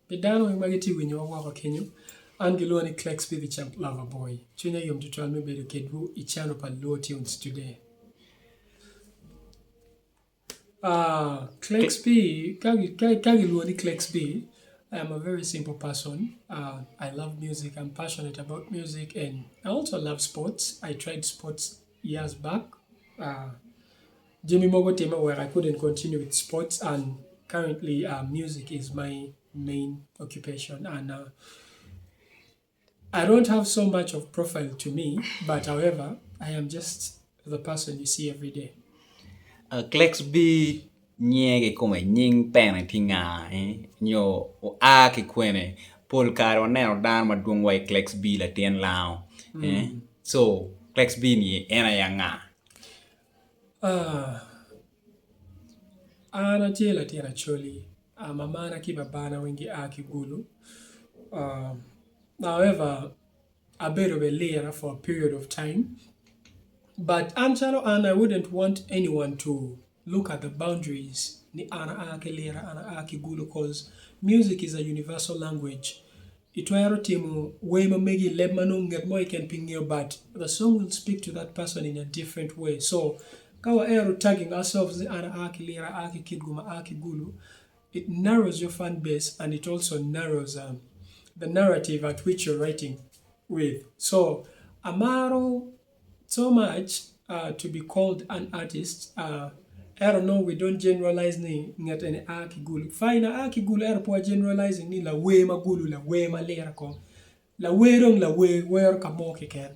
Pedano imagiti winyo wako Kenya. Angelo ni Clex B Champ lover boy. Chunya yom tutual me bedo kedwu ichano pa low tunes today. Clex B, kagi luoni Clex B. I am a very simple person. I love music. I'm passionate about music, and I also love sports. I tried sports years back. Jimmy Mogo Tema, where I couldn't continue with sports, and currently music is my main occupation. And I don't have so much of profile to me, but however, I am just the person you see every day. Clex B nyege come nying pene tinga nyo o a ki kwene pol karo neno dan maduong wai Clex B la tien lao so Clex B ni ena yanga Ana tela tena choli mamana ki babana wengi aki gulu. However, a bit of a layer for a period of time. But Anchalo and I wouldn't want anyone to look at the boundaries ni ana ake lera ana ake gulu, because music is a universal language. Itwaero timu wema megi lebmanu nget mo iken pingyo, but the song will speak to that person in a different way. So kawa ero tagging ourselves ana ake lera ake kidguma ake gulu, it narrows your fan base and it also narrows the narrative at which you're writing with. So Amaro so much to be called an artist. I don't know, we don't generalize ni ngat any aki gulu. Fine aki gulu po generalizing ni la we magulu la we malera ko. La we rong la we where kamoke ken.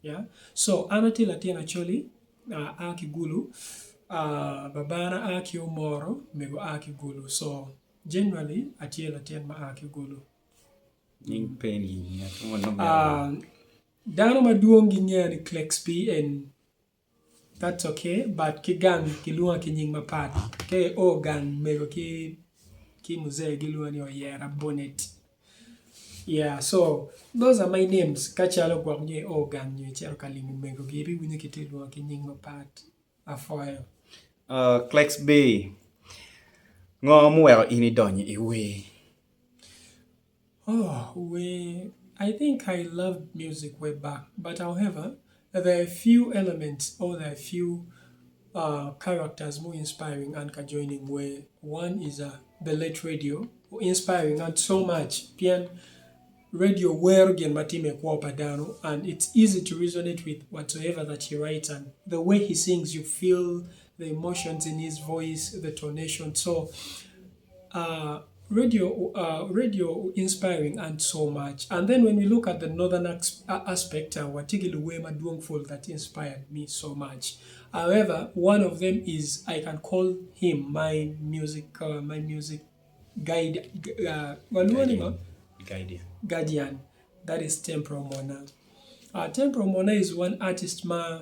Yeah. So anati latina choli aki gulu. Babana aki umoro mego aki gulu. So generally atie latin ma aki gulu. nying peni Dano maduong ni Clex B, and that's okay, but kigang kilua kinying mapat ke organ mego ki muze gilua ni oyera bonnet. Yeah, so those are my names. Kachalo kwa nye organ nye chero kalimu mego gibi winye kitilua kinying mapat afoyo. Clex B ngo muero ini donyi iwe I think I loved music way back, but however, there are few elements or there are few characters more inspiring and joining, where one is the late radio, inspiring and so much. Pian radio where again matime kwa padano, and it's easy to resonate with whatsoever that he writes, and the way he sings, you feel the emotions in his voice, the tonation. So radio inspiring and so much. And then when we look at the northern aspect, Watigili Wema Duongful, that inspired me so much. However, one of them is, I can call him my music guide, guardian. That is Tempro Mona. Tempro Mona is one artist ma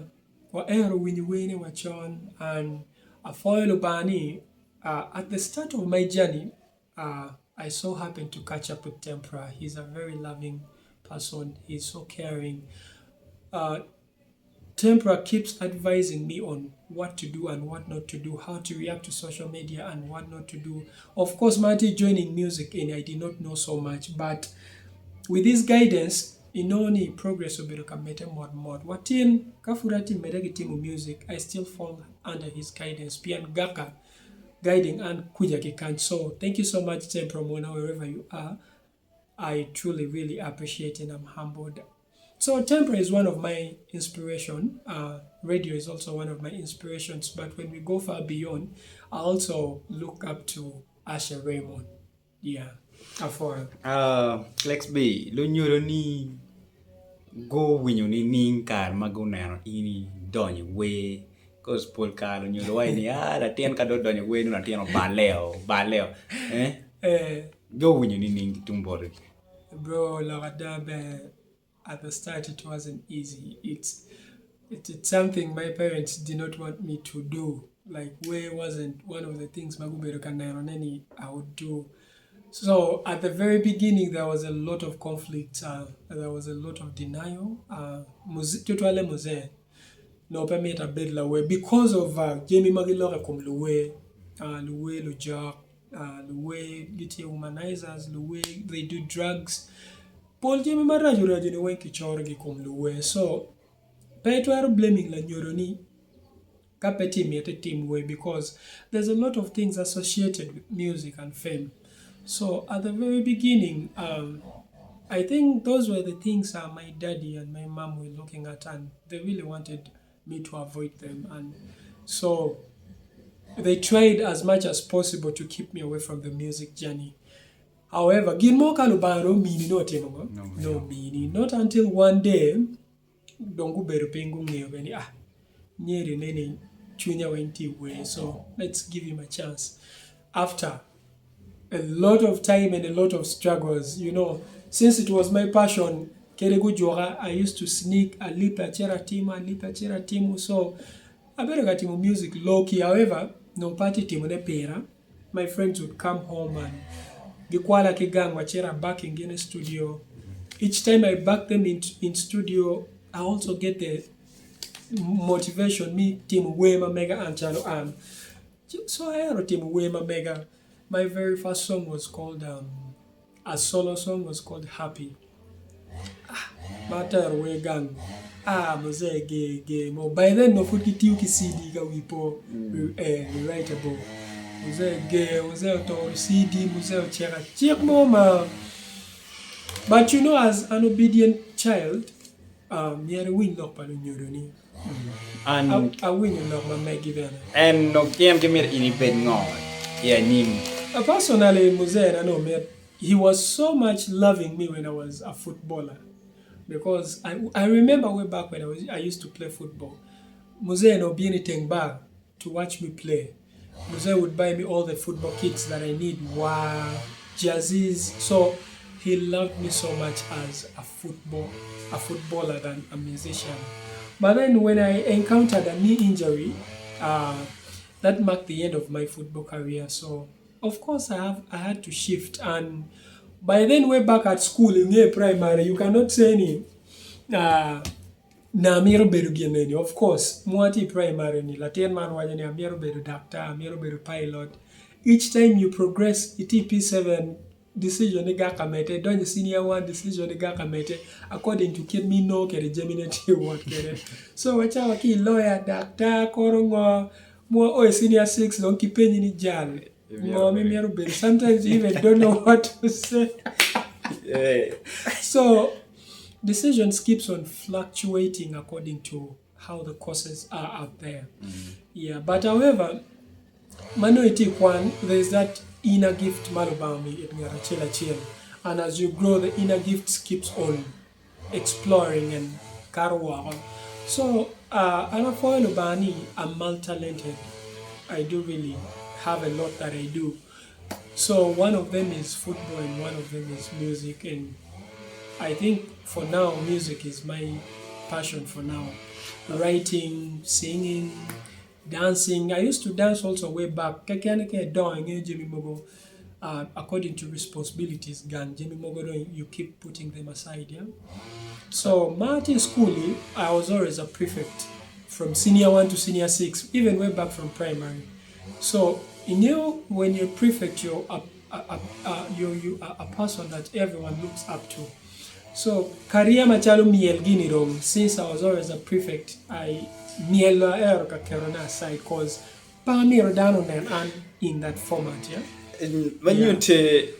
wa ero winnie wachon, and a foil bani. At the start of my journey, I so happened to catch up with Tempra. He's a very loving person. He's so caring. Tempra keeps advising me on what to do and what not to do, how to react to social media and what not to do. Of course, Marty joining music, and I did not know so much, but with his guidance, inoni progress oberokamete mod. Watin kafurati medegitimu music, I still fall under his guidance. Pian Gaka guiding and kuja kikan. So thank you so much, Tempro Mona, wherever you are. I truly really appreciate it, and I'm humbled. So Tempra is one of my inspiration. Radio is also one of my inspirations. But when we go far beyond, I also look up to Asher Raymond. Yeah. Clex B lo nyoro ni go winyo ni ninkar magunero ini donyi we cause Paul Caro nyoro wai ni la tien ka do donyi we na tien baleo go winyo ni ning tumbori. Bro, Lagadabe, at the start it wasn't easy. It's something my parents did not want me to do. Like, way wasn't one of the things Magubero Kanaroneni I would do. So at the very beginning there was a lot of conflict, there was a lot of denial. Tutwale Mose no permit a bed lawe because of Jamie Magilore comme Luwe Lujak, the way get humanizers, the way they do drugs. Paul Jimmy Maraju Rajuni Wenki Chorgi Kum Luwe. So, Petro are blaming La Nyoroni Kapeti Miete Team Way because there's a lot of things associated with music and fame. So, at the very beginning, I think those were the things my daddy and my mom were looking at, and they really wanted me to avoid them. And so, they tried as much as possible to keep me away from the music journey. However, Gilmo Kalubaro meaning no meaning. Not until one day, Dongu Berupengu Neoveni, near any Chunya went way, so let's give him a chance. After a lot of time and a lot of struggles, since it was my passion, Keregu Jora, I used to sneak a lipa chera timu, so I better get him music low key. However, no party timune pera. My friends would come home and Gikwala Kigang Wachera backing in a studio. Each time I back them in studio, I also get the motivation, me, Team Wema Mega and Chano Am. So I had a Team Wema Mega. My very first song was called, a solo song was called Happy. Matter we gang. Mose gay. By then, no food ki CD ga wipo writable. Mose gay, mose to CD, mose chera. Check mama. But as an obedient child, yere win lock pa nyuroni. And I win lock ma megi bena. and no game kemir ini pen ngod. Yeah, nim. Personally, Mose, I know, he was so much loving me when I was a footballer. Because I remember way back when I used to play football. Mose no be anything back to watch me play. Mose would buy me all the football kits that I need. Wow, jerseys. So he loved me so much as a footballer than a musician. But then when I encountered a knee injury, that marked the end of my football career. So of course I had to shift, and by then way back at school in primary, you cannot say any na miro beru gieneni. Of course, mwati primary ni Latin man wajani amiro beru doctor, amiro beru pilot. Each time you progress, P7 decision ni gakamete, don't senior one decision ni gakamete, according to kid me no kere geminate what kere. So wacha waki lawyer, doctor, korongo, mo senior 6 don't keep any jal. Sometimes you even don't know what to say. Yeah. So decisions keeps on fluctuating according to how the courses are out there. Yeah, but however, Manuiti Kwan, there's that inner gift malubami it ngara chill. And as you grow, the inner gift keeps on exploring and karwa. So Anafoy Lubani, I'm multi-talented. I do really have a lot that I do. So one of them is football and one of them is music, and I think for now music is my passion for now. Writing, singing, dancing. I used to dance also way back. According to responsibilities, Jimmy Mogo, you keep putting them aside, yeah? So Martin Schoolie, I was always a prefect from senior 1 to senior 6, even way back from primary. So when you're prefect, you're a person that everyone looks up to. So career machalo miel gini rom, since I was always a prefect, I miel ero ka kerona aside cause pa miro dano and in that format, yeah. When you te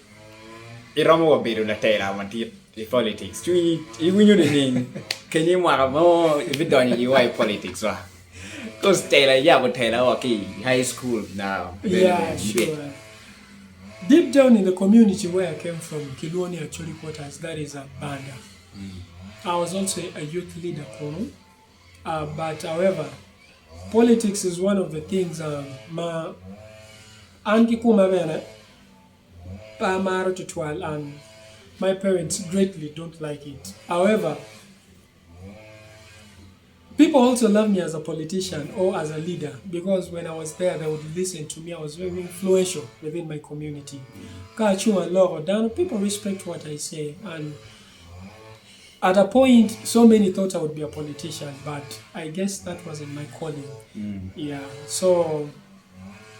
iramo wabiru na tela manti politics. You when you ning can you mara mo if it done you why politics wa. Cause tela yeah but tela okay high school now. Yeah, sure. Deep down in the community where I came from, Kiloni actually quarters, that is a banda. I was also a youth leader, but however, politics is one of the things ma anki kumabena pa maro tutwal, and my parents greatly don't like it. However, people also love me as a politician or as a leader because when I was there, they would listen to me. I was very influential within my community. People respect what I say, and at a point, so many thought I would be a politician, but I guess that wasn't my calling. Yeah, so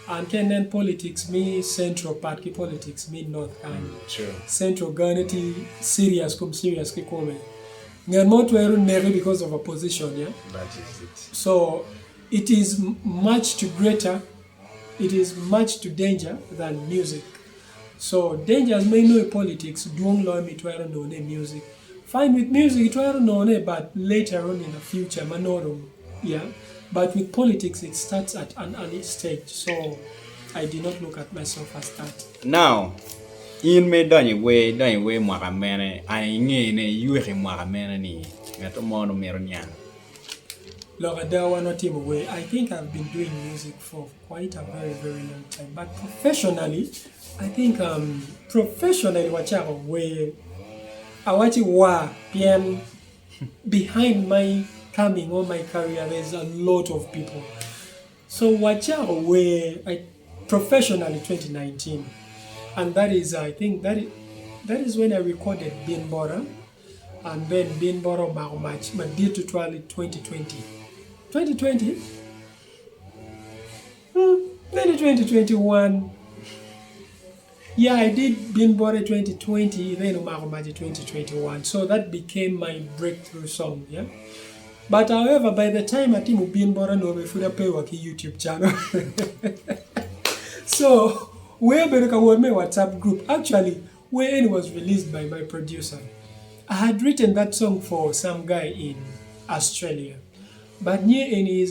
And then politics me central part ki politics me north kind. True. Central ganeti serious ki come. Ngan mo twero nere because of a position, yeah. That is it. So it is much to greater, it is much to danger than music. So dangers may know politics, don't learn me to know music. Fine with music, to know but later on in the future, manorum, yeah. But with politics, it starts at an early stage. So I did not look at myself as that. Now, in me don't way mwakamene, I ne yuri mwakamene ni ngatomono meronian. Look, there were not even way. I think I've been doing music for quite a very, very long time. But professionally, I think professionally, wachago way, awachi wa PM behind my coming on my career. There's a lot of people. So wachago way, I professionally 2019, and that is I think that is when I recorded Bin Bora, and then Bin Bora Maumach, but due to 2020. 2020? Maybe 2021. Yeah, I did Bin Bora 2020, then Umarumaji 2021. So that became my breakthrough song, yeah. But however, by the time I think Bin Bora no be full pay waki YouTube channel. So where Beruka was my WhatsApp group, actually, when it was released by my producer, I had written that song for some guy in Australia. But Nye Eni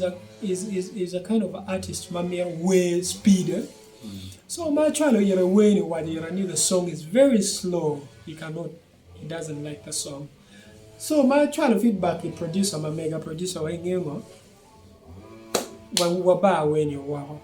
is a kind of artist, mamia way speeder. So my child you're way what you knew the song is very slow. He doesn't like the song. So my child feedback the producer, my mega producer wengemo. Waba when you wow.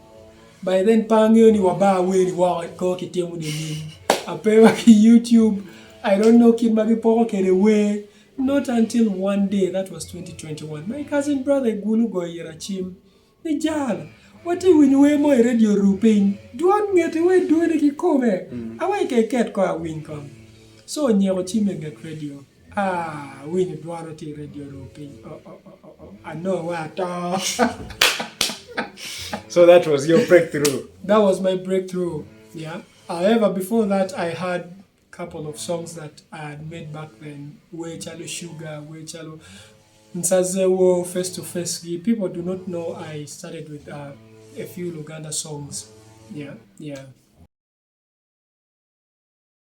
By then Pangyo waba when you wow ko kitemu ni. Apewa YouTube. I don't know kid magi poko kere way. Not until one day, that was 2021, my cousin brother Gulu go Yerachim. Nijala, what do you win more radio ruping? Do I get away doing it come? I like a cat car win come. So near Chim get radio. Win duality radio ruping. I know what. So that was your breakthrough. That was my breakthrough, yeah. However, before that, I had couple of songs that I had made back then. We Chalo Sugar, We Chalo Nsazewo, Face to Face. People do not know I started with a few Luganda songs. Yeah.